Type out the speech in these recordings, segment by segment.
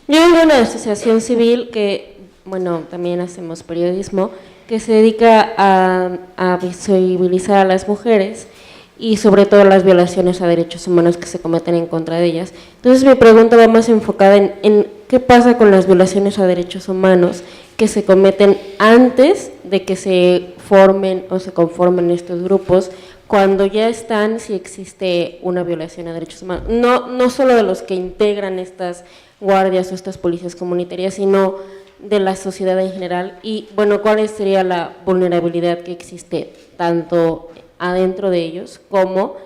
Yo vengo de una asociación civil que, bueno, también hacemos periodismo, que se dedica a visibilizar a las mujeres y sobre todo las violaciones a derechos humanos que se cometen en contra de ellas. Entonces mi pregunta va más enfocada en qué pasa con las violaciones a derechos humanos que se cometen antes de que se formen o se conformen estos grupos, cuando ya están, si existe una violación a derechos humanos, no solo de los que integran estas guardias o estas policías comunitarias, sino de la sociedad en general, y bueno, cuál sería la vulnerabilidad que existe tanto adentro de ellos como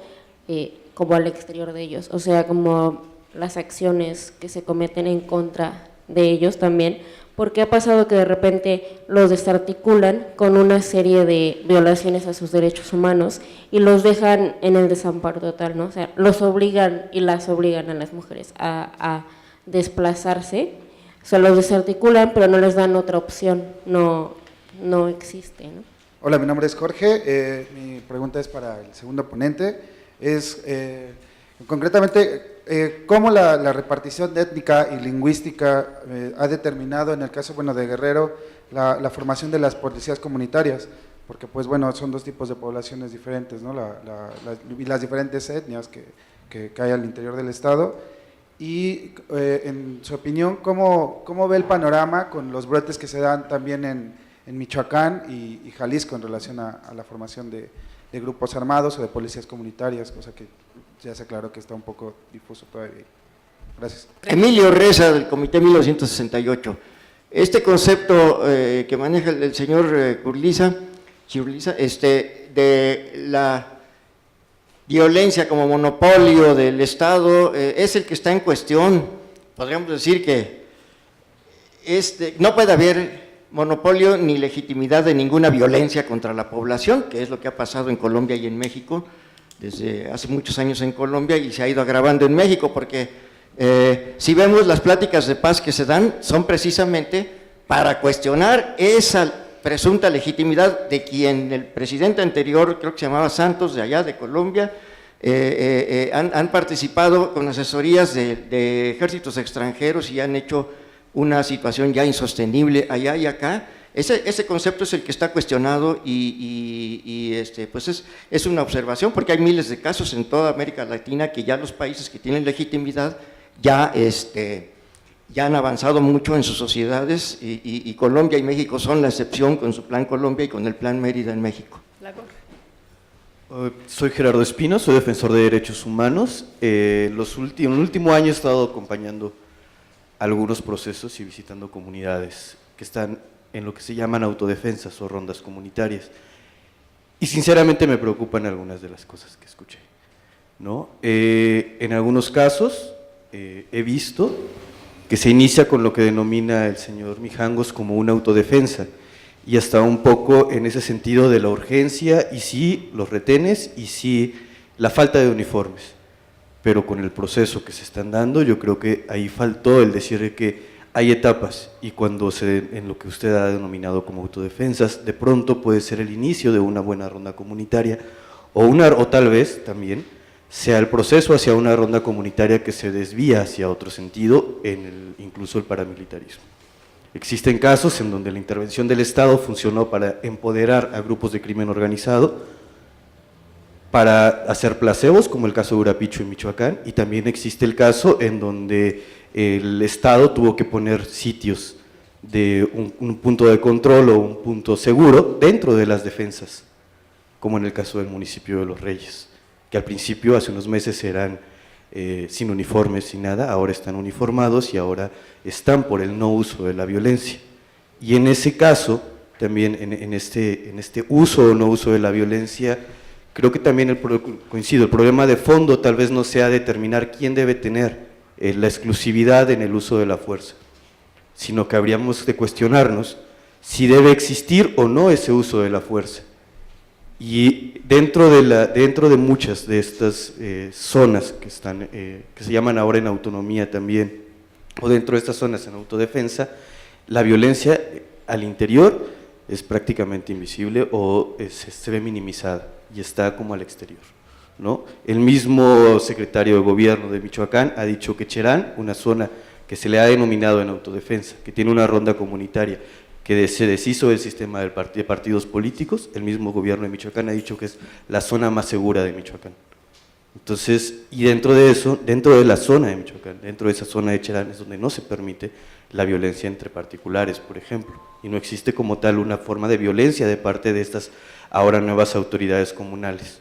al exterior de ellos, o sea, como las acciones que se cometen en contra de ellos también, porque ha pasado que de repente los desarticulan con una serie de violaciones a sus derechos humanos y los dejan en el desamparo total, ¿no? O sea, los obligan y las obligan a las mujeres a desplazarse, o sea, los desarticulan, pero no les dan otra opción, no existe, ¿no? Hola, mi nombre es Jorge, mi pregunta es para el segundo ponente, es concretamente cómo la repartición étnica y lingüística ha determinado en el caso, bueno, de Guerrero, la formación de las policías comunitarias, porque pues bueno, son dos tipos de poblaciones diferentes, ¿no? Y las diferentes etnias que hay al interior del estado, y en su opinión, ¿cómo ve el panorama con los brotes que se dan también en Michoacán y Jalisco en relación a la formación de grupos armados o de policías comunitarias, cosa que ya se aclaró que está un poco difuso todavía? Gracias. Emilio Reza, del Comité 1968. Este concepto que maneja el señor Chirliza, de la violencia como monopolio del Estado, es el que está en cuestión. Podríamos decir que no puede haber monopolio ni legitimidad de ninguna violencia contra la población, que es lo que ha pasado en Colombia y en México, desde hace muchos años en Colombia, y se ha ido agravando en México, porque si vemos las pláticas de paz que se dan, son precisamente para cuestionar esa presunta legitimidad de quien el presidente anterior, creo que se llamaba Santos, de allá de Colombia, han participado con asesorías de ejércitos extranjeros y han hecho una situación ya insostenible allá y acá. Ese concepto es el que está cuestionado y pues es una observación, porque hay miles de casos en toda América Latina que ya los países que tienen legitimidad ya han avanzado mucho en sus sociedades, y Colombia y México son la excepción con su Plan Colombia y con el Plan Mérida en México. Soy Gerardo Espino, soy defensor de derechos humanos. En el último año he estado acompañando algunos procesos y visitando comunidades que están en lo que se llaman autodefensas o rondas comunitarias, y sinceramente me preocupan algunas de las cosas que escuché, ¿no? En algunos casos he visto que se inicia con lo que denomina el señor Mijangos como una autodefensa, y hasta un poco en ese sentido de la urgencia, y sí los retenes, y sí la falta de uniformes, pero con el proceso que se están dando, yo creo que ahí faltó el decir que hay etapas, y cuando en lo que usted ha denominado como autodefensas, de pronto puede ser el inicio de una buena ronda comunitaria, o tal vez también sea el proceso hacia una ronda comunitaria que se desvía hacia otro sentido, incluso el paramilitarismo. Existen casos en donde la intervención del Estado funcionó para empoderar a grupos de crimen organizado, para hacer placebos, como el caso de Urapicho en Michoacán, y también existe el caso en donde el Estado tuvo que poner sitios de un punto de control o un punto seguro dentro de las defensas, como en el caso del municipio de Los Reyes, que al principio, hace unos meses, eran sin uniformes, sin nada, ahora están uniformados y ahora están por el no uso de la violencia. Y en ese caso, también en este uso o no uso de la violencia, creo que también coincido, el problema de fondo tal vez no sea determinar quién debe tener la exclusividad en el uso de la fuerza, sino que habríamos de cuestionarnos si debe existir o no ese uso de la fuerza. Y dentro de muchas de estas zonas que se llaman ahora en autonomía también, o dentro de estas zonas en autodefensa, la violencia al interior es prácticamente invisible o se ve minimizada y está como al exterior, ¿no? El mismo secretario de gobierno de Michoacán ha dicho que Cherán, una zona que se le ha denominado en autodefensa, que tiene una ronda comunitaria, que se deshizo del sistema de partidos políticos. El mismo gobierno de Michoacán ha dicho que es la zona más segura de Michoacán. Entonces, y dentro de eso, dentro de la zona de Michoacán, dentro de esa zona de Cherán es donde no se permite la violencia entre particulares, por ejemplo, y no existe como tal una forma de violencia de parte de estas ahora nuevas autoridades comunales.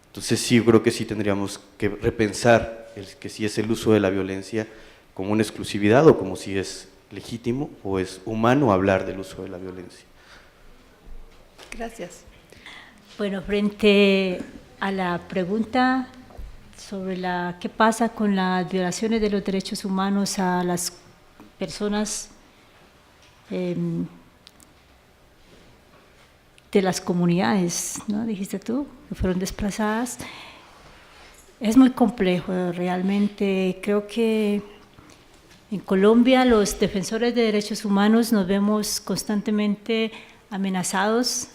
Entonces sí, yo creo que sí tendríamos que repensar que si es el uso de la violencia como una exclusividad o como si es legítimo o es humano hablar del uso de la violencia. Gracias. Bueno, frente a la pregunta sobre qué pasa con las violaciones de los derechos humanos a las personas de las comunidades, ¿no? Dijiste tú, que fueron desplazadas. Es muy complejo, realmente. Creo que en Colombia los defensores de derechos humanos nos vemos constantemente amenazados.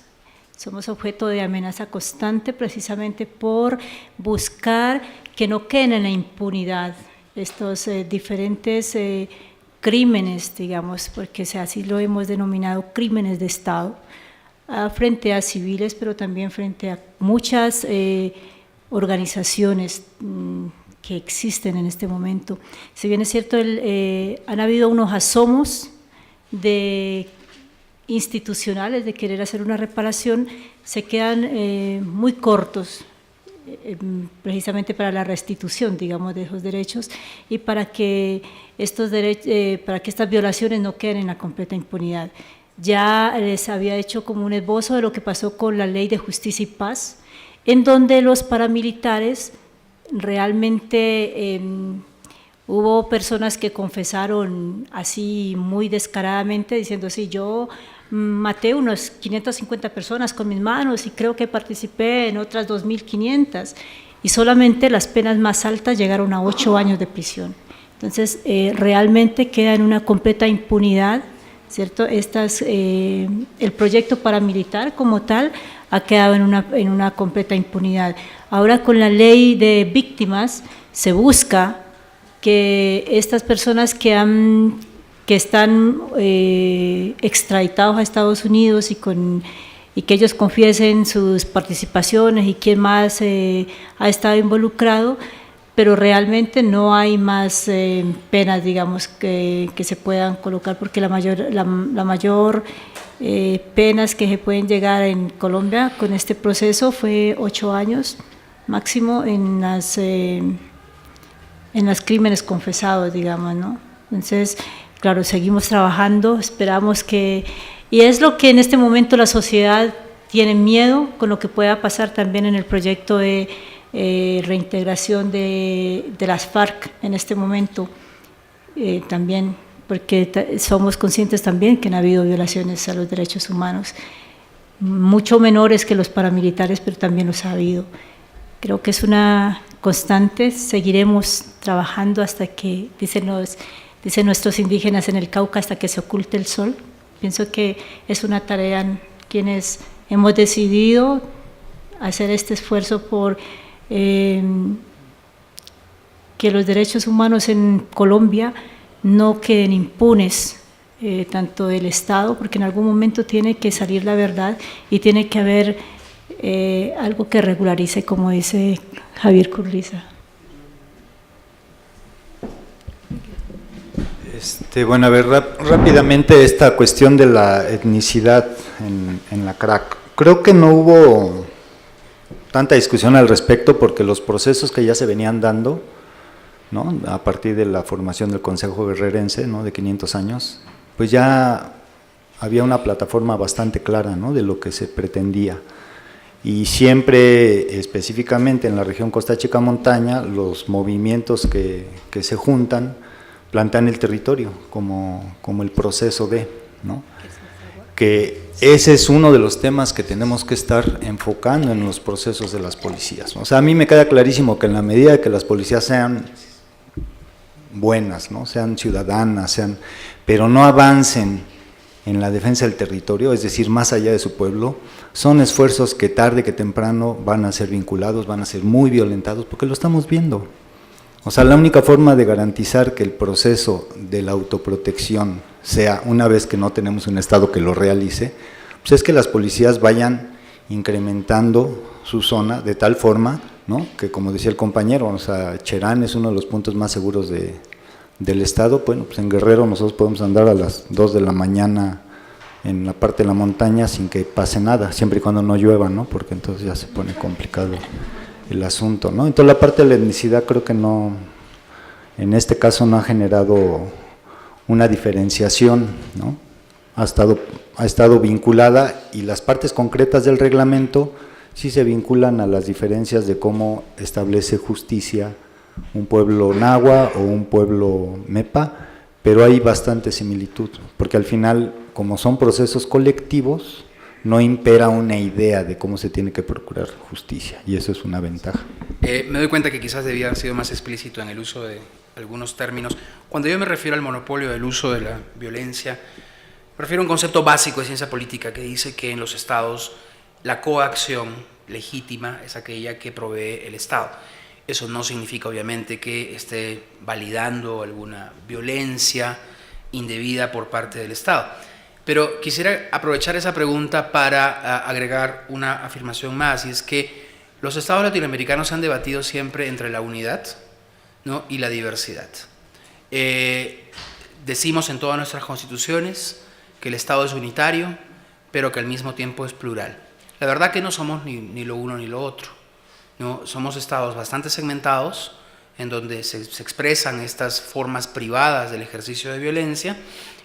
Somos objeto de amenaza constante precisamente por buscar que no queden en la impunidad estos diferentes crímenes, digamos, porque así lo hemos denominado, crímenes de Estado, frente a civiles, pero también frente a muchas organizaciones que existen en este momento. Si bien es cierto, han habido unos asomos institucionales de querer hacer una reparación, se quedan muy cortos, precisamente para la restitución, digamos, de esos derechos y para que estas violaciones no queden en la completa impunidad. Ya les había hecho como un esbozo de lo que pasó con la Ley de Justicia y Paz, en donde los paramilitares realmente hubo personas que confesaron así muy descaradamente, diciendo, sí, yo maté unos 550 personas con mis manos y creo que participé en otras 2.500, y solamente las penas más altas llegaron a 8 años de prisión. Entonces, realmente queda en una completa impunidad, ¿cierto? El proyecto paramilitar como tal ha quedado en una completa impunidad. Ahora, con la ley de víctimas se busca que estas personas que están extraditados a Estados Unidos y que ellos confiesen sus participaciones y quién más ha estado involucrado, pero realmente no hay más penas, digamos, que se puedan colocar, porque la mayor penas que se pueden llegar en Colombia con este proceso fue 8 años máximo en los crímenes confesados, digamos, ¿no? Entonces, claro, seguimos trabajando, esperamos y es lo que en este momento la sociedad tiene miedo con lo que pueda pasar también en el proyecto de reintegración de las FARC en este momento, también, porque somos conscientes también que han habido violaciones a los derechos humanos, mucho menores que los paramilitares, pero también los ha habido. Creo que es una constante, seguiremos trabajando hasta que, dicen nuestros indígenas en el Cauca, hasta que se oculte el sol. Pienso que es una tarea en quienes hemos decidido hacer este esfuerzo por que los derechos humanos en Colombia no queden impunes, tanto del Estado, porque en algún momento tiene que salir la verdad y tiene que haber algo que regularice, como dice Javier Curriza. Bueno, a ver, rápidamente esta cuestión de la etnicidad en la CRAC. Creo que no hubo tanta discusión al respecto porque los procesos que ya se venían dando, ¿no?, a partir de la formación del Consejo Guerrerense, ¿no?, de 500 años, pues ya había una plataforma bastante clara, ¿no?, de lo que se pretendía. Y siempre, específicamente en la región Costa Chica Montaña, los movimientos que se juntan plantean el territorio como el proceso de, ¿no?, que ese es uno de los temas que tenemos que estar enfocando en los procesos de las policías. O sea, a mí me queda clarísimo que en la medida de que las policías sean buenas, ¿no?, sean ciudadanas, pero no avancen en la defensa del territorio, es decir, más allá de su pueblo, son esfuerzos que tarde que temprano van a ser vinculados, van a ser muy violentados, porque lo estamos viendo. O sea, la única forma de garantizar que el proceso de la autoprotección sea, una vez que no tenemos un Estado que lo realice, pues es que las policías vayan incrementando su zona de tal forma, ¿no?, que, como decía el compañero, o sea, Cherán es uno de los puntos más seguros del Estado. Bueno, pues en Guerrero nosotros podemos andar a las 2 de la mañana en la parte de la montaña sin que pase nada, siempre y cuando no llueva, ¿no?, porque entonces ya se pone complicado el asunto, ¿no? Entonces la parte de la etnicidad creo que no, en este caso no ha generado una diferenciación, ¿no? Ha estado vinculada, y las partes concretas del reglamento sí se vinculan a las diferencias de cómo establece justicia un pueblo nahua o un pueblo mepa, pero hay bastante similitud, porque al final, como son procesos colectivos, no impera una idea de cómo se tiene que procurar justicia, y eso es una ventaja. Me doy cuenta que quizás debía haber sido más explícito en el uso de algunos términos. Cuando yo me refiero al monopolio del uso de la violencia, me refiero a un concepto básico de ciencia política que dice que en los estados la coacción legítima es aquella que provee el Estado. Eso no significa, obviamente, que esté validando alguna violencia indebida por parte del Estado. Pero quisiera aprovechar esa pregunta para agregar una afirmación más, y es que los estados latinoamericanos se han debatido siempre entre la unidad, ¿no?, y la diversidad. Decimos en todas nuestras constituciones que el Estado es unitario, pero que al mismo tiempo es plural. La verdad que no somos ni lo uno ni lo otro, ¿no? Somos estados bastante segmentados, en donde se expresan estas formas privadas del ejercicio de violencia.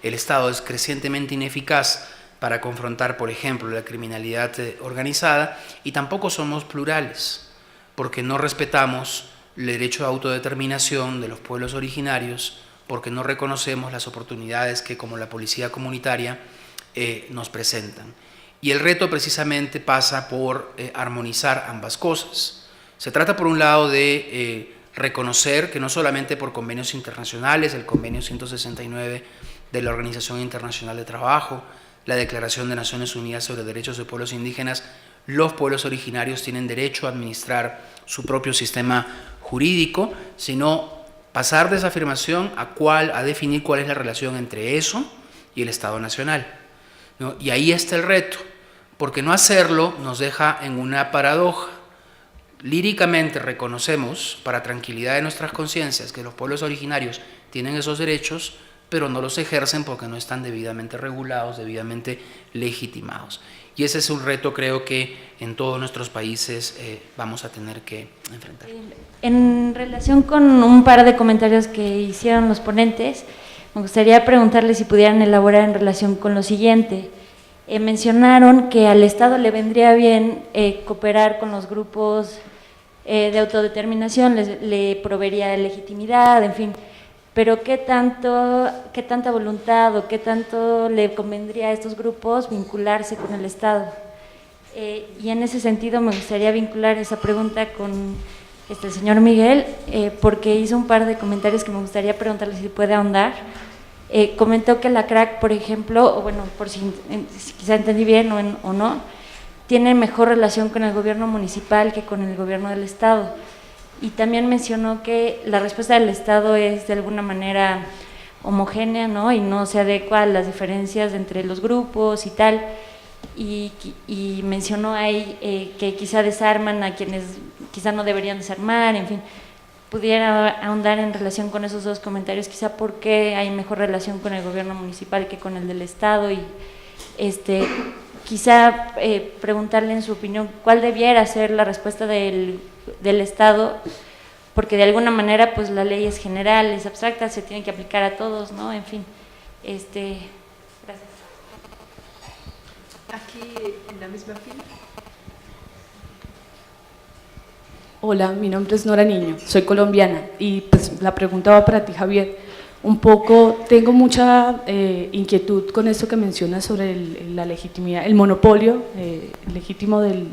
El Estado es crecientemente ineficaz para confrontar, por ejemplo, la criminalidad organizada, y tampoco somos plurales, porque no respetamos el derecho de autodeterminación de los pueblos originarios, porque no reconocemos las oportunidades que, como la policía comunitaria, nos presentan. Y el reto precisamente pasa por armonizar ambas cosas. Se trata, por un lado, de reconocer que no solamente por convenios internacionales, el convenio 169 de la Organización Internacional de Trabajo, la Declaración de Naciones Unidas sobre Derechos de Pueblos Indígenas, los pueblos originarios tienen derecho a administrar su propio sistema jurídico, sino pasar de esa afirmación a definir cuál es la relación entre eso y el Estado Nacional, ¿no? Y ahí está el reto, porque no hacerlo nos deja en una paradoja. Líricamente reconocemos, para tranquilidad de nuestras conciencias, que los pueblos originarios tienen esos derechos, pero no los ejercen porque no están debidamente regulados, debidamente legitimados. Y ese es un reto, creo que en todos nuestros países vamos a tener que enfrentar. En relación con un par de comentarios que hicieron los ponentes, me gustaría preguntarles si pudieran elaborar en relación con lo siguiente. Mencionaron que al Estado le vendría bien cooperar con los grupos de autodeterminación, le proveería legitimidad, en fin, pero ¿qué tanta voluntad o qué tanto le convendría a estos grupos vincularse con el Estado? Y en ese sentido me gustaría vincular esa pregunta con el señor Miguel, porque hizo un par de comentarios que me gustaría preguntarle si puede ahondar. Comentó que la CRAC, por ejemplo, o bueno, por si quizá entendí bien o no, tiene mejor relación con el gobierno municipal que con el gobierno del Estado. Y también mencionó que la respuesta del Estado es de alguna manera homogénea, ¿no?, y no se adecua a las diferencias entre los grupos y tal. Y mencionó ahí que quizá desarman a quienes quizá no deberían desarmar, en fin. Pudiera ahondar en relación con esos dos comentarios, quizá por qué hay mejor relación con el gobierno municipal que con el del Estado, y quizá preguntarle en su opinión cuál debiera ser la respuesta del Estado, porque de alguna manera pues la ley es general, es abstracta, se tiene que aplicar a todos, ¿no? En fin, gracias. Aquí en la misma fila. Hola, mi nombre es Nora Niño, soy colombiana, y pues la pregunta va para ti, Javier. Un poco, tengo mucha inquietud con esto que mencionas sobre la legitimidad, el monopolio legítimo del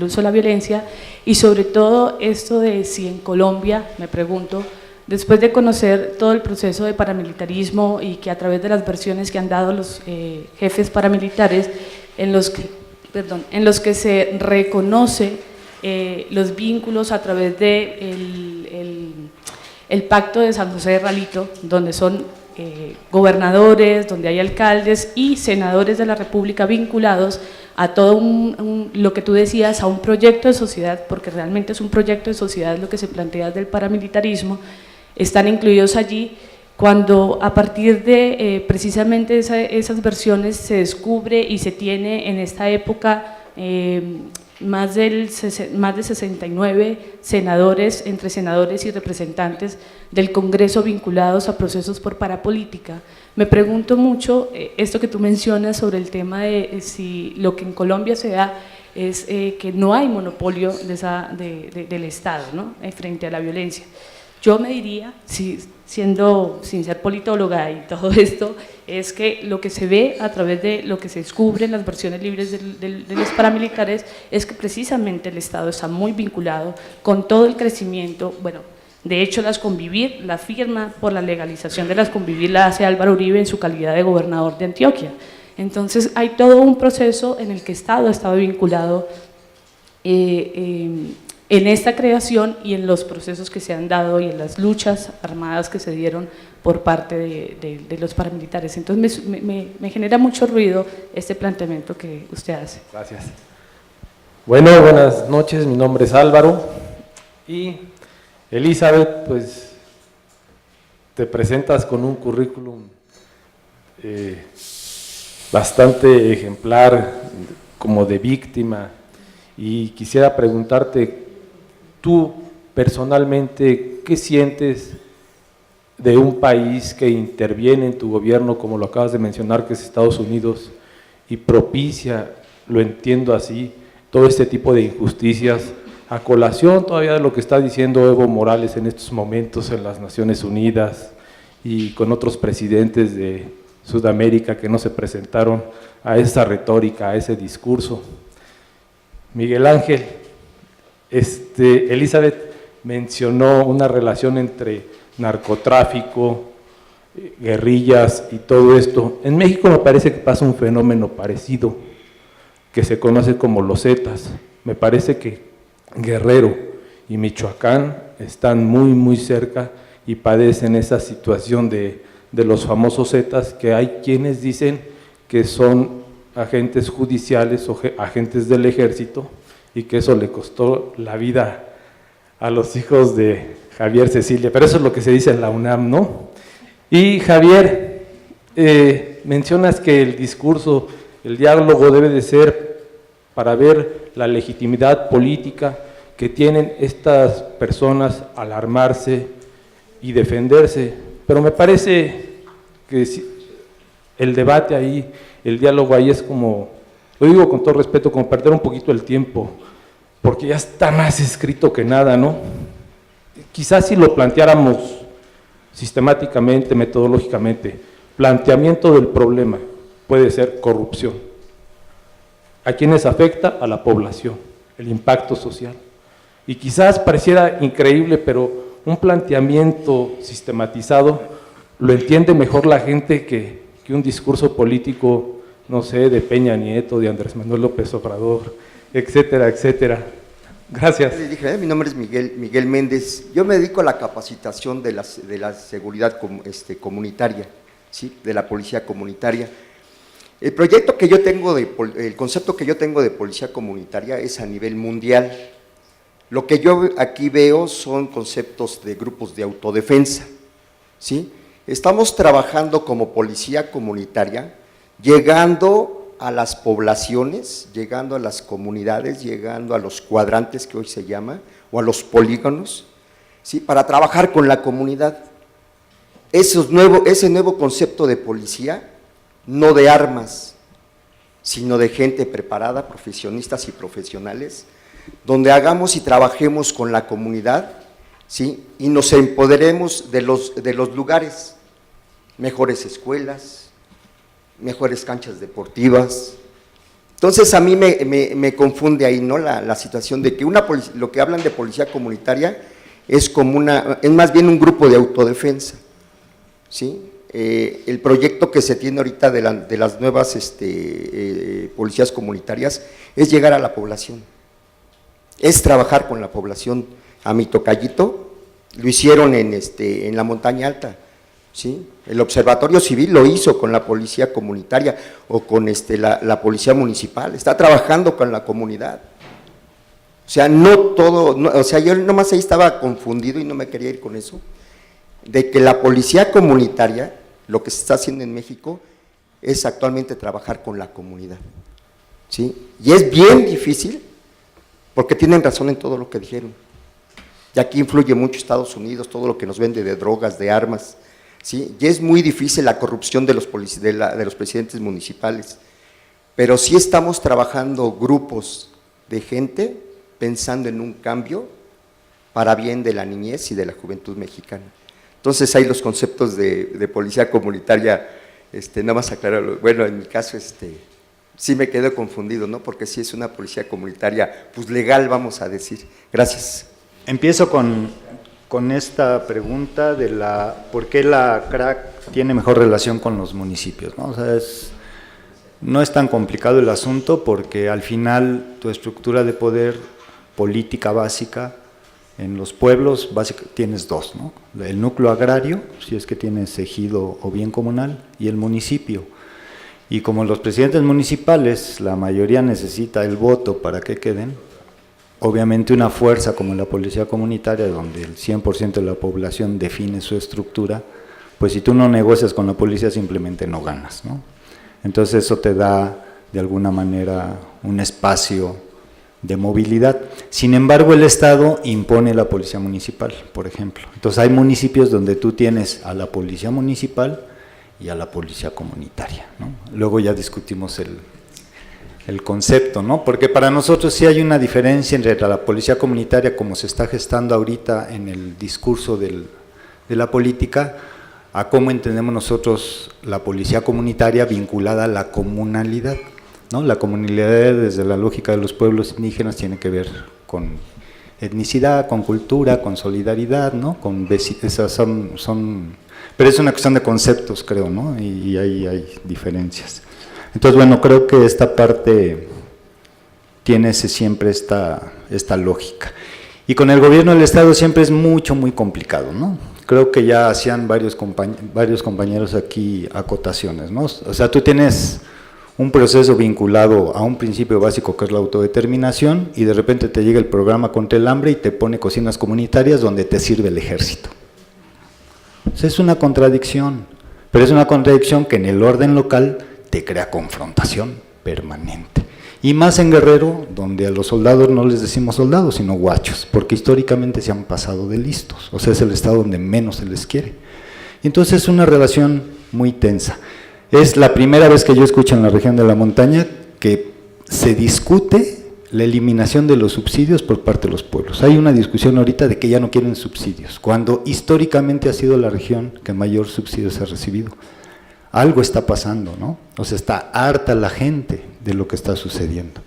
uso de la violencia, y sobre todo esto de si en Colombia, me pregunto, después de conocer todo el proceso de paramilitarismo y que a través de las versiones que han dado los jefes paramilitares, en los que se reconoce los vínculos a través de el pacto de San José de Ralito, donde son gobernadores, donde hay alcaldes y senadores de la República vinculados a todo lo que tú decías, a un proyecto de sociedad, porque realmente es un proyecto de sociedad lo que se plantea del paramilitarismo, están incluidos allí. Cuando a partir de precisamente esas versiones se descubre y se tiene en esta época más de 69 senadores, entre senadores y representantes del Congreso vinculados a procesos por parapolítica. Me pregunto mucho esto que tú mencionas sobre el tema de si lo que en Colombia se da es que no hay monopolio del Estado, ¿no? Frente a la violencia. Yo me diría, sin ser politóloga y todo esto, es que lo que se ve a través de lo que se descubre en las versiones libres de los paramilitares es que precisamente el Estado está muy vinculado con todo el crecimiento. Bueno, de hecho las Convivir, la firma por la legalización de las Convivir la hace Álvaro Uribe en su calidad de gobernador de Antioquia. Entonces hay todo un proceso en el que el Estado ha estado vinculado en esta creación y en los procesos que se han dado y en las luchas armadas que se dieron por parte de los paramilitares. Entonces me genera mucho ruido este planteamiento que usted hace. Gracias. Bueno, buenas noches, mi nombre es Álvaro y Elizabeth, pues te presentas con un currículum bastante ejemplar, como de víctima, y quisiera preguntarte, tú personalmente, ¿qué sientes de un país que interviene en tu gobierno, como lo acabas de mencionar, que es Estados Unidos, y propicia, lo entiendo así, todo este tipo de injusticias, a colación todavía de lo que está diciendo Evo Morales en estos momentos en las Naciones Unidas y con otros presidentes de Sudamérica que no se presentaron a esa retórica, a ese discurso? Miguel Ángel, Elizabeth mencionó una relación entre narcotráfico, guerrillas y todo esto. En México me parece que pasa un fenómeno parecido, que se conoce como los Zetas. Me parece que Guerrero y Michoacán están muy cerca y padecen esa situación de los famosos Zetas, que hay quienes dicen que son agentes judiciales o agentes del ejército, y que eso le costó la vida a los hijos de Javier Cecilia, pero eso es lo que se dice en la UNAM, ¿no? Y Javier, mencionas que el discurso, el diálogo debe de ser para ver la legitimidad política que tienen estas personas al armarse y defenderse, pero me parece que el debate ahí, el diálogo ahí es como, lo digo con todo respeto, como perder un poquito el tiempo, porque ya está más escrito que nada, ¿no? Quizás si lo planteáramos sistemáticamente, metodológicamente, planteamiento del problema puede ser corrupción. ¿A quiénes afecta? A la población, el impacto social. Y quizás pareciera increíble, pero un planteamiento sistematizado lo entiende mejor la gente que un discurso político, no sé, de Peña Nieto, de Andrés Manuel López Obrador, etcétera, etcétera. Gracias. Les dije, mi nombre es Miguel Méndez. Yo me dedico a la capacitación de la seguridad comunitaria, ¿sí? De la policía comunitaria. El proyecto que yo tengo, el concepto que yo tengo de policía comunitaria es a nivel mundial. Lo que yo aquí veo son conceptos de grupos de autodefensa, ¿sí? Estamos trabajando como policía comunitaria, llegando a las poblaciones, llegando a las comunidades, llegando a los cuadrantes que hoy se llama, o a los polígonos, ¿sí? Para trabajar con la comunidad. Ese nuevo concepto de policía, no de armas, sino de gente preparada, profesionistas y profesionales, donde hagamos y trabajemos con la comunidad, ¿sí? Y nos empoderemos de los lugares, mejores escuelas, mejores canchas deportivas. Entonces a mí me confunde ahí, ¿no? La situación de que lo que hablan de policía comunitaria es como es más bien un grupo de autodefensa, ¿sí? El proyecto que se tiene ahorita de las nuevas policías comunitarias es llegar a la población, es trabajar con la población. A mi tocallito, lo hicieron en la montaña alta, ¿sí? El Observatorio Civil lo hizo con la policía comunitaria o con la policía municipal, está trabajando con la comunidad. O sea, no todo, o sea, yo nomás ahí estaba confundido y no me quería ir con eso, de que la policía comunitaria, lo que se está haciendo en México, es actualmente trabajar con la comunidad, ¿sí? Y es bien difícil, porque tienen razón en todo lo que dijeron. Y aquí influye mucho Estados Unidos, todo lo que nos vende de drogas, de armas, ¿sí? Y es muy difícil la corrupción de los presidentes municipales, pero sí estamos trabajando grupos de gente pensando en un cambio para bien de la niñez y de la juventud mexicana. Entonces hay los conceptos de policía comunitaria, nada más aclararlo. Bueno, en mi caso, sí me quedo confundido, ¿no? Porque sí es una policía comunitaria, pues legal, vamos a decir. Gracias. Empiezo con esta pregunta de por qué la CRAC tiene mejor relación con los municipios, ¿no? O sea, no es tan complicado el asunto, porque al final tu estructura de poder política básica en los pueblos tienes dos, ¿no? El núcleo agrario, si es que tienes ejido o bien comunal, y el municipio. Y como los presidentes municipales, la mayoría necesita el voto para que queden, obviamente una fuerza como la policía comunitaria, donde el 100% de la población define su estructura, pues si tú no negocias con la policía simplemente no ganas, ¿no? Entonces eso te da de alguna manera un espacio de movilidad. Sin embargo, el Estado impone la policía municipal, por ejemplo. Entonces hay municipios donde tú tienes a la policía municipal y a la policía comunitaria, ¿no? Luego ya discutimos el concepto, ¿no? Porque para nosotros sí hay una diferencia entre la policía comunitaria, como se está gestando ahorita en el discurso de la política, a cómo entendemos nosotros la policía comunitaria vinculada a la comunalidad, ¿no? La comunalidad, desde la lógica de los pueblos indígenas, tiene que ver con etnicidad, con cultura, con solidaridad, ¿no? Esas pero es una cuestión de conceptos, creo, ¿no? Y ahí hay diferencias. Entonces, bueno, creo que esta parte tiene siempre esta lógica. Y con el gobierno del Estado siempre es muy complicado, ¿no? Creo que ya hacían varios compañeros aquí acotaciones, ¿no? O sea, tú tienes un proceso vinculado a un principio básico que es la autodeterminación, y de repente te llega el programa contra el hambre y te pone cocinas comunitarias donde te sirve el ejército. O sea, es una contradicción, pero es una contradicción que en el orden local te crea confrontación permanente. Y más en Guerrero, donde a los soldados no les decimos soldados, sino guachos, porque históricamente se han pasado de listos, o sea, es el estado donde menos se les quiere. Y entonces es una relación muy tensa. Es la primera vez que yo escucho en la región de la montaña que se discute la eliminación de los subsidios por parte de los pueblos. Hay una discusión ahorita de que ya no quieren subsidios, cuando históricamente ha sido la región que mayor subsidios ha recibido. Algo está pasando, ¿no? O sea, está harta la gente de lo que está sucediendo.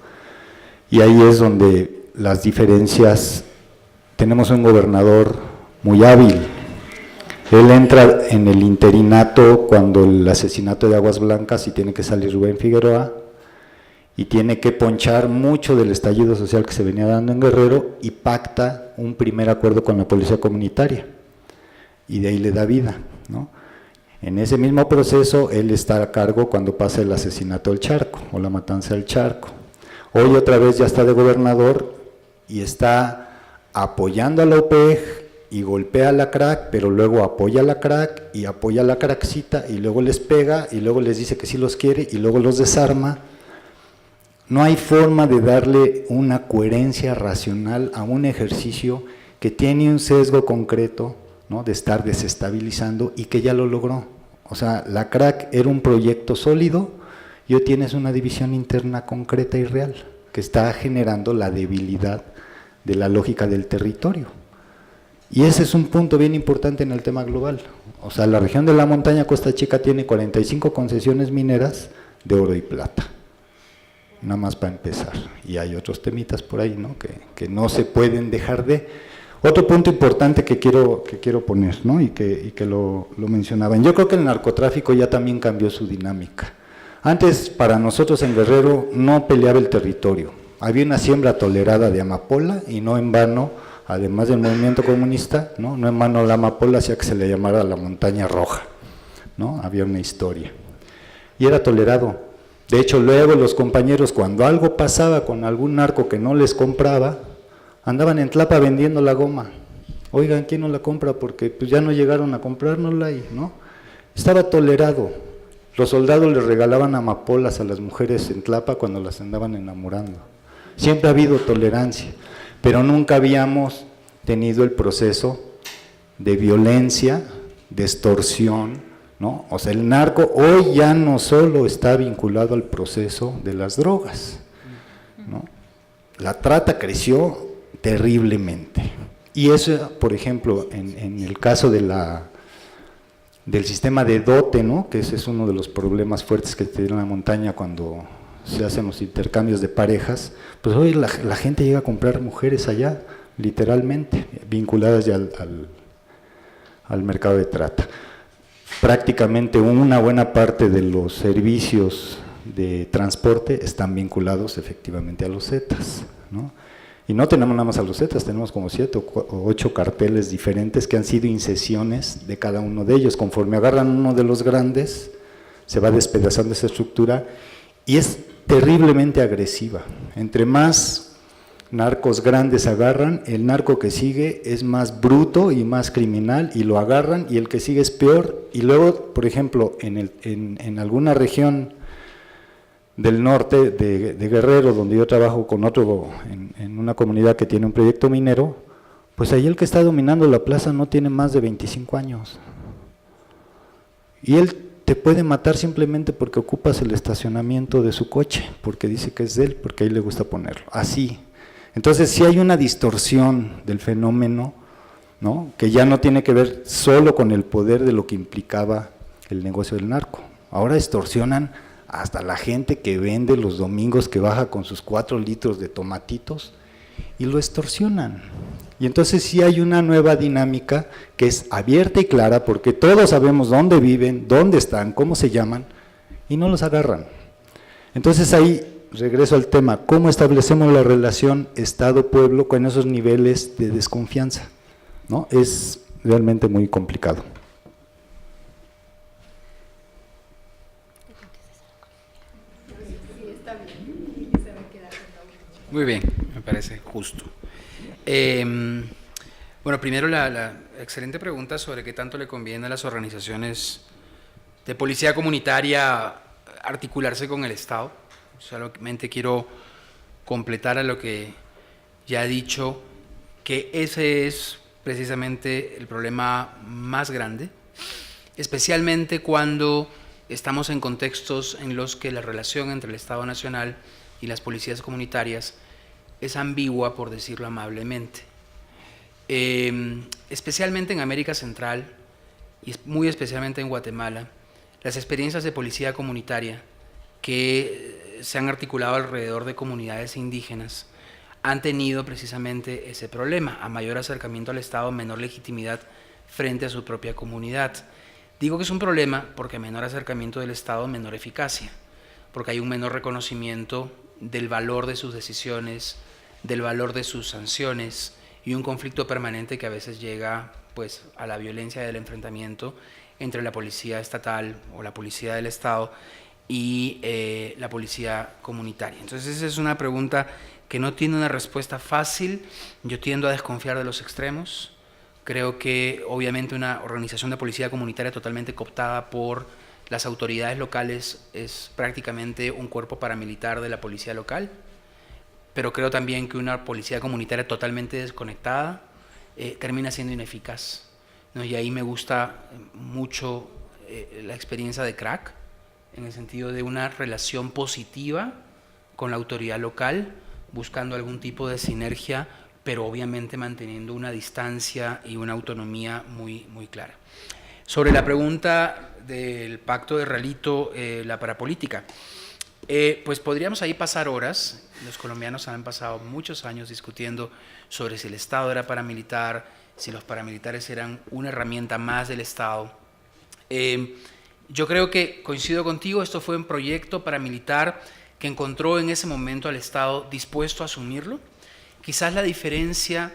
Y ahí es donde las diferencias, tenemos un gobernador muy hábil. Él entra en el interinato cuando el asesinato de Aguas Blancas y tiene que salir Rubén Figueroa y tiene que ponchar mucho del estallido social que se venía dando en Guerrero y pacta un primer acuerdo con la policía comunitaria y de ahí le da vida, ¿no? En ese mismo proceso él está a cargo cuando pasa el asesinato del Charco o la matanza del Charco. Hoy otra vez ya está de gobernador y está apoyando a la OPEG y golpea a la CRAC, pero luego apoya a la CRAC y apoya a la CRACcita y luego les pega y luego les dice que sí los quiere y luego los desarma. No hay forma de darle una coherencia racional a un ejercicio que tiene un sesgo concreto, ¿no?, de estar desestabilizando y que ya lo logró. O sea, la CRAC era un proyecto sólido y hoy tienes una división interna concreta y real que está generando la debilidad de la lógica del territorio. Y ese es un punto bien importante en el tema global. O sea, la región de la montaña Costa Chica tiene 45 concesiones mineras de oro y plata, nada más para empezar. Y hay otros temitas por ahí, ¿no?, que no se pueden dejar de. Otro punto importante que quiero poner, ¿no?, y que lo mencionaban. Yo creo que el narcotráfico ya también cambió su dinámica. Antes, para nosotros en Guerrero, no peleaba el territorio. Había una siembra tolerada de amapola y no en vano además del movimiento comunista, ¿no? No en vano la amapola hacía que se le llamara la montaña roja, ¿no? Había una historia. Y era tolerado. De hecho, luego los compañeros, cuando algo pasaba con algún narco que no les compraba, andaban en Tlapa vendiendo la goma. Oigan, ¿quién no la compra? Porque pues ya no llegaron a comprárnosla, ¿no? Estaba tolerado. Los soldados les regalaban amapolas a las mujeres en Tlapa cuando las andaban enamorando. Siempre ha habido tolerancia, pero nunca habíamos tenido el proceso de violencia, de extorsión, ¿no? O sea, el narco hoy ya no solo está vinculado al proceso de las drogas, ¿no? La trata creció terriblemente. Y eso, por ejemplo, en el caso de del sistema de dote, ¿no? Que ese es uno de los problemas fuertes que tiene la montaña cuando se hacen los intercambios de parejas, pues hoy la gente llega a comprar mujeres allá, literalmente, vinculadas ya al mercado de trata. Prácticamente una buena parte de los servicios de transporte están vinculados efectivamente a los Zetas, ¿no? Y no tenemos nada más a los Zetas, tenemos como 7 o 8 carteles diferentes que han sido incesiones de cada uno de ellos. Conforme agarran uno de los grandes, se va despedazando esa estructura y es terriblemente agresiva. Entre más narcos grandes agarran, el narco que sigue es más bruto y más criminal y lo agarran, y el que sigue es peor. Y luego, por ejemplo, en alguna región del norte de Guerrero, donde yo trabajo con otro, en una comunidad que tiene un proyecto minero, pues ahí el que está dominando la plaza no tiene más de 25 años. Y él te puede matar simplemente porque ocupas el estacionamiento de su coche, porque dice que es de él, porque ahí le gusta ponerlo, así. Entonces sí hay una distorsión del fenómeno, ¿no? Que ya no tiene que ver solo con el poder de lo que implicaba el negocio del narco. Ahora extorsionan hasta la gente que vende los domingos, que baja con sus 4 litros de tomatitos y lo extorsionan. Y entonces sí hay una nueva dinámica que es abierta y clara, porque todos sabemos dónde viven, dónde están, cómo se llaman, y no los agarran. Entonces ahí regreso al tema, ¿cómo establecemos la relación Estado-Pueblo con esos niveles de desconfianza? ¿No? Es realmente muy complicado. Muy bien, me parece justo. Bueno, primero la excelente pregunta sobre qué tanto le conviene a las organizaciones de policía comunitaria articularse con el Estado. Solamente quiero completar a lo que ya he dicho, que ese es precisamente el problema más grande, especialmente cuando estamos en contextos en los que la relación entre el Estado Nacional y las policías comunitarias es ambigua, por decirlo amablemente. Especialmente en América Central y muy especialmente en Guatemala, las experiencias de policía comunitaria que se han articulado alrededor de comunidades indígenas han tenido precisamente ese problema: a mayor acercamiento al Estado, menor legitimidad frente a su propia comunidad. Digo que es un problema porque a menor acercamiento del Estado, menor eficacia, porque hay un menor reconocimiento del valor de sus decisiones, del valor de sus sanciones, y un conflicto permanente que a veces llega pues a la violencia del enfrentamiento entre la policía estatal o la policía del Estado y la policía comunitaria. Entonces esa es una pregunta que no tiene una respuesta fácil. Yo tiendo a desconfiar de los extremos. Creo que obviamente una organización de policía comunitaria totalmente cooptada por las autoridades locales es prácticamente un cuerpo paramilitar de la policía local, pero creo también que una policía comunitaria totalmente desconectada termina siendo ineficaz, ¿no? Y ahí me gusta mucho la experiencia de Crack, en el sentido de una relación positiva con la autoridad local, buscando algún tipo de sinergia, pero obviamente manteniendo una distancia y una autonomía muy, muy clara. Sobre la pregunta del pacto de Realito, la parapolítica, pues podríamos ahí pasar horas. Los colombianos han pasado muchos años discutiendo sobre si el Estado era paramilitar, si los paramilitares eran una herramienta más del Estado. Yo creo que coincido contigo, esto fue un proyecto paramilitar que encontró en ese momento al Estado dispuesto a asumirlo. Quizás la diferencia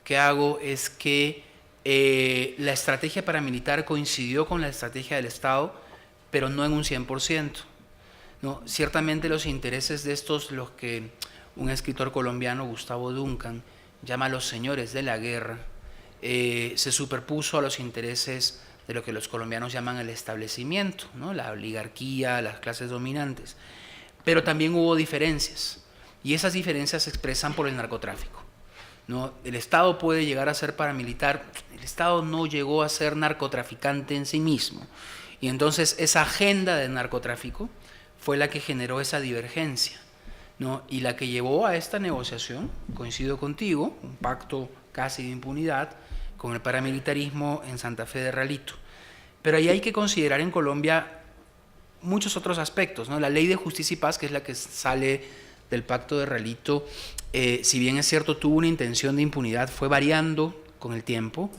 que hago es que la estrategia paramilitar coincidió con la estrategia del Estado, pero no en un 100%. ¿No? Ciertamente los intereses de estos, los que un escritor colombiano, Gustavo Duncan, llama los señores de la guerra, se superpuso a los intereses de lo que los colombianos llaman el establecimiento, ¿no? La oligarquía, las clases dominantes. Pero también hubo diferencias, y esas diferencias se expresan por el narcotráfico, ¿no? El Estado puede llegar a ser paramilitar, el Estado no llegó a ser narcotraficante en sí mismo, y entonces esa agenda del narcotráfico fue la que generó esa divergencia, ¿no? Y la que llevó a esta negociación, coincido contigo, un pacto casi de impunidad con el paramilitarismo en Santa Fe de Ralito. Pero ahí hay que considerar en Colombia muchos otros aspectos, ¿no? La ley de justicia y paz, que es la que sale del pacto de Ralito, si bien es cierto tuvo una intención de impunidad, fue variando con el tiempo.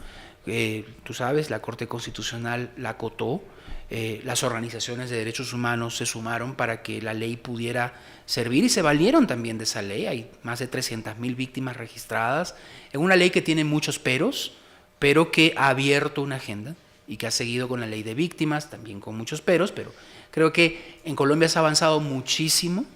Tú sabes, la Corte Constitucional la acotó, las organizaciones de derechos humanos se sumaron para que la ley pudiera servir y se valieron también de esa ley. Hay más de 300.000 víctimas registradas, en una ley que tiene muchos peros, pero que ha abierto una agenda y que ha seguido con la ley de víctimas, también con muchos peros, pero creo que en Colombia se ha avanzado muchísimo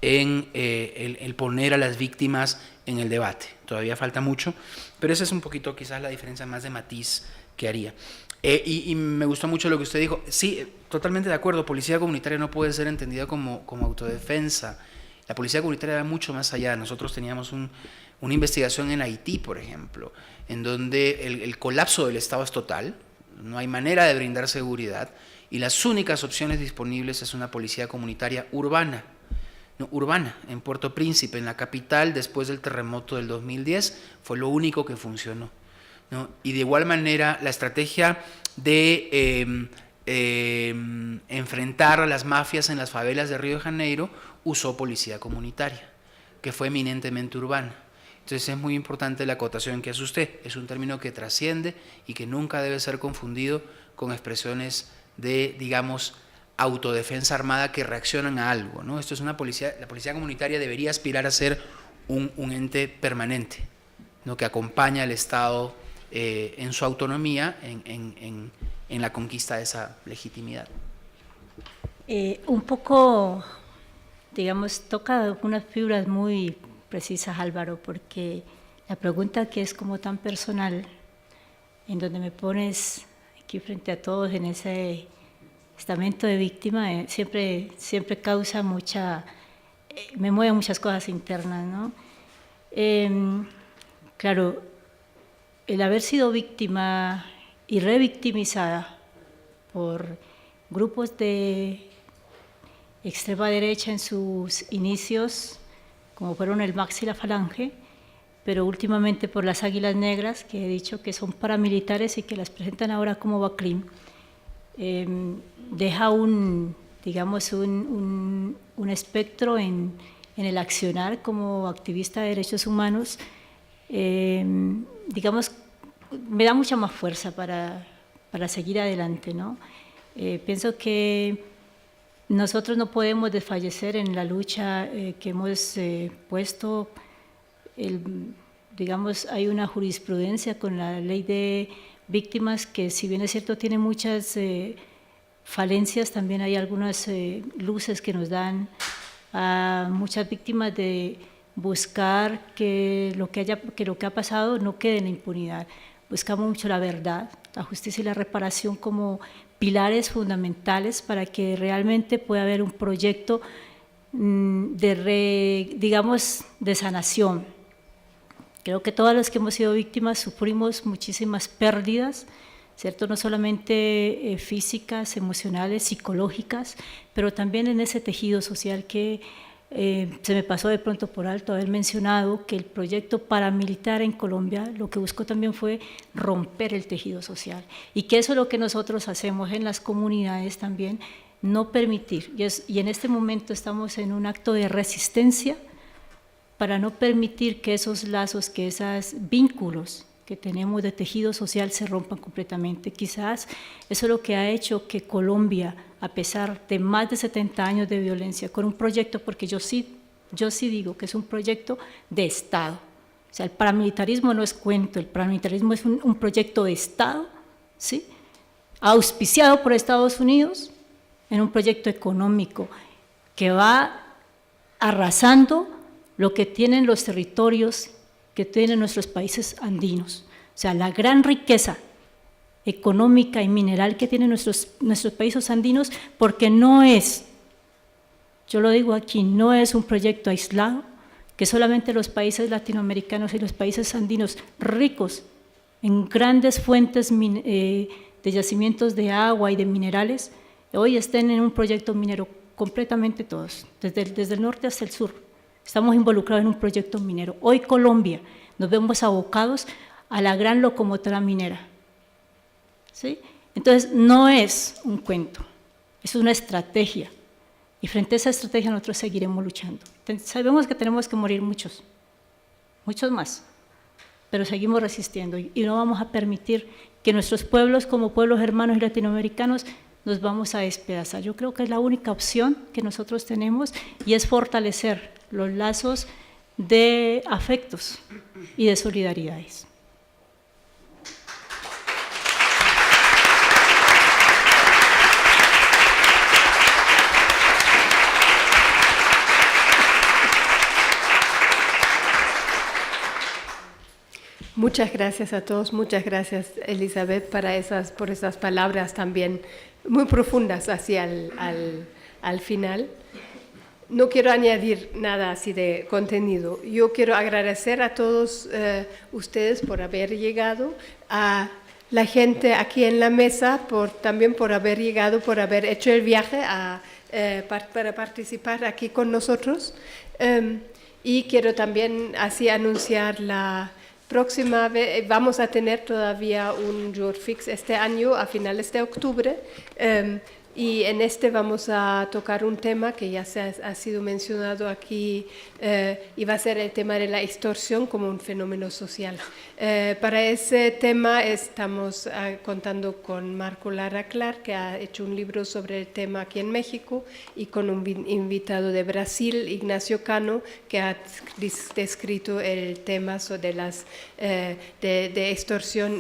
en el poner a las víctimas en el debate. Todavía falta mucho, pero esa es un poquito quizás la diferencia más de matiz que haría. Y me gustó mucho lo que usted dijo. Sí, totalmente de acuerdo, policía comunitaria no puede ser entendida como autodefensa. La policía comunitaria va mucho más allá. Nosotros teníamos una investigación en Haití, por ejemplo, en donde el colapso del Estado es total, no hay manera de brindar seguridad, y las únicas opciones disponibles es una policía comunitaria urbana. No, urbana, en Puerto Príncipe, en la capital, después del terremoto del 2010, fue lo único que funcionó, ¿no? Y de igual manera, la estrategia de enfrentar a las mafias en las favelas de Río de Janeiro usó policía comunitaria, que fue eminentemente urbana. Entonces es muy importante la acotación que hace usted, es un término que trasciende y que nunca debe ser confundido con expresiones de, digamos, autodefensa armada que reaccionan a algo, ¿no? Esto es una policía, la policía comunitaria debería aspirar a ser un ente permanente, ¿no? Que acompaña al Estado en su autonomía, en la conquista de esa legitimidad. Un poco, digamos, toca unas fibras muy precisas, Álvaro, porque la pregunta que es como tan personal, en donde me pones aquí frente a todos en ese estamento de víctima, siempre causa me mueve muchas cosas internas, ¿no? Claro, el haber sido víctima y revictimizada por grupos de extrema derecha en sus inicios, como fueron el MAX y la Falange, pero últimamente por las Águilas Negras, que he dicho que son paramilitares y que las presentan ahora como BACRIM, deja digamos, un espectro en el accionar como activista de derechos humanos, digamos, me da mucha más fuerza para seguir adelante, ¿no? Pienso que nosotros no podemos desfallecer en la lucha que hemos puesto. Digamos, hay una jurisprudencia con la ley de víctimas que, si bien es cierto, tiene muchas falencias, también hay algunas luces que nos dan a muchas víctimas de buscar que lo que ha pasado no quede en la impunidad. Buscamos mucho la verdad, la justicia y la reparación como pilares fundamentales para que realmente pueda haber un proyecto digamos, de sanación. Creo que todas las que hemos sido víctimas sufrimos muchísimas pérdidas, ¿cierto? No solamente físicas, emocionales, psicológicas, pero también en ese tejido social que se me pasó de pronto por alto haber mencionado que el proyecto paramilitar en Colombia lo que buscó también fue romper el tejido social, y que eso es lo que nosotros hacemos en las comunidades también, no permitir, y en este momento estamos en un acto de resistencia para no permitir que esos lazos, que esos vínculos que tenemos de tejido social se rompan completamente. Quizás eso es lo que ha hecho que Colombia, a pesar de más de 70 años de violencia, con un proyecto, porque yo sí digo que es un proyecto de Estado, sea, el paramilitarismo no es cuento, el paramilitarismo es un proyecto de Estado, ¿sí?, auspiciado por Estados Unidos en un proyecto económico que va arrasando lo que tienen los territorios que tienen nuestros países andinos. O sea, la gran riqueza económica y mineral que tienen nuestros países andinos, porque no es, yo lo digo aquí, no es un proyecto aislado, que solamente los países latinoamericanos y los países andinos ricos en grandes fuentes de yacimientos de agua y de minerales, hoy estén en un proyecto minero completamente todos, desde el norte hasta el sur. Estamos involucrados en un proyecto minero. Hoy Colombia nos vemos abocados a la gran locomotora minera, ¿sí? Entonces no es un cuento, es una estrategia, y frente a esa estrategia nosotros seguiremos luchando. Sabemos que tenemos que morir muchos más, pero seguimos resistiendo y no vamos a permitir que nuestros pueblos, como pueblos hermanos y latinoamericanos, nos vamos a despedazar. Yo creo que es la única opción que nosotros tenemos, y es fortalecer los lazos de afectos y de solidaridades. Muchas gracias a todos, muchas gracias Elizabeth por esas palabras también muy profundas hacia al final. No quiero añadir nada así de contenido. Yo quiero agradecer a todos ustedes por haber llegado, a la gente aquí en la mesa también por haber llegado, por haber hecho el viaje para participar aquí con nosotros. Y quiero también así anunciar la próxima vez. Vamos a tener todavía un Jurfix este año a finales de octubre. Y en vamos a tocar un tema que ya ha sido mencionado aquí, y va a ser el tema de la extorsión como un fenómeno social. Para ese tema estamos contando con Marco Lara Clark, que ha hecho un libro sobre el tema aquí en México, y con un invitado de Brasil, Ignacio Cano, que ha descrito el tema de extorsión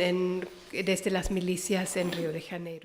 desde las milicias en Río de Janeiro.